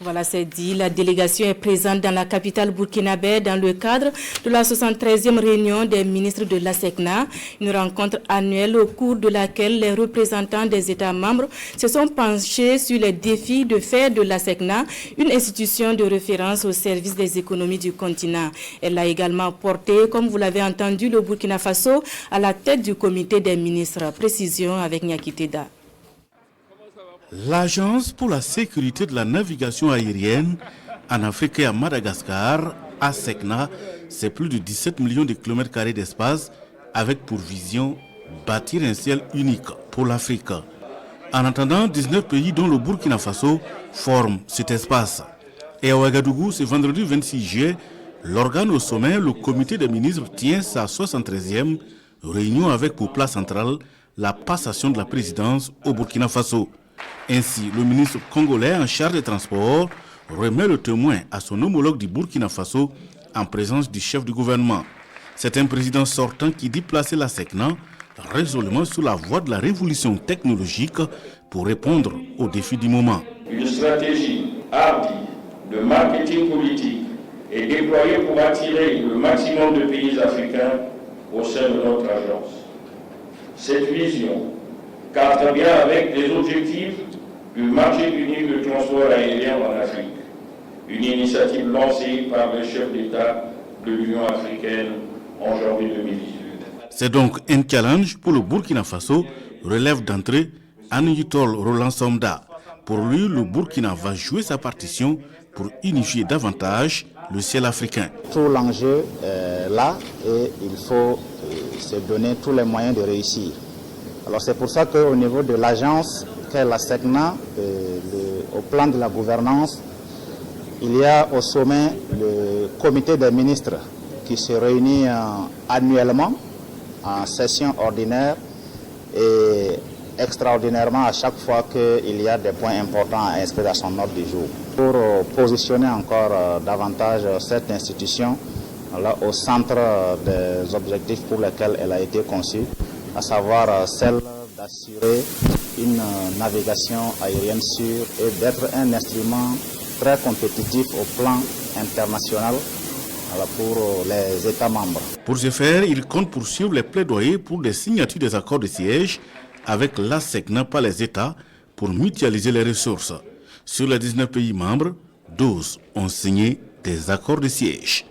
Voilà, c'est dit. La délégation est présente dans la capitale burkinabé dans le cadre de la 73e réunion des ministres de l'ASECNA, une rencontre annuelle au cours de laquelle les représentants des États membres se sont penchés sur les défis de faire de l'ASECNA une institution de référence au service des économies du continent. Elle a également porté, comme vous l'avez entendu, le Burkina Faso à la tête du comité des ministres. Précision avec Nyakiteda. L'Agence pour la sécurité de la navigation aérienne en Afrique et à Madagascar, ASECNA, c'est plus de 17 millions de kilomètres carrés d'espace avec pour vision bâtir un ciel unique pour l'Afrique. En attendant, 19 pays dont le Burkina Faso forment cet espace. Et à Ouagadougou, ce vendredi 26 juillet, l'organe au sommet, le comité des ministres, tient sa 73e réunion avec pour plat central la passation de la présidence au Burkina Faso. Ainsi, le ministre congolais en charge des transports remet le témoin à son homologue du Burkina Faso en présence du chef du gouvernement. C'est un président sortant qui dit placer la SECNA résolument sur la voie de la révolution technologique pour répondre aux défis du moment. Une stratégie hardie de marketing politique est déployée pour attirer le maximum de pays africains au sein de notre agence. Cette vision cadre bien avec les objectifs du marché unique de transport aérien en Afrique, une initiative lancée par le chef d'État de l'Union africaine en janvier 2018. C'est donc un challenge pour le Burkina Faso, relève d'entrée Anuyitol Roland Somda. Pour lui, le Burkina va jouer sa partition pour unifier davantage le ciel africain. Tout l'enjeu est là et il faut se donner tous les moyens de réussir. Alors c'est pour ça qu'au niveau de l'agence qu'est la SECNA, au plan de la gouvernance, il y a au sommet le comité des ministres qui se réunit annuellement en session ordinaire et extraordinairement à chaque fois qu'il y a des points importants à inscrire à son ordre du jour. Pour positionner encore davantage cette institution là, au centre des objectifs pour lesquels elle a été conçue, à savoir celle d'assurer une navigation aérienne sûre et d'être un instrument très compétitif au plan international pour les États membres. Pour ce faire, il compte poursuivre les plaidoyers pour des signatures des accords de siège avec la SECNA par les États pour mutualiser les ressources. Sur les 19 pays membres, 12 ont signé des accords de siège.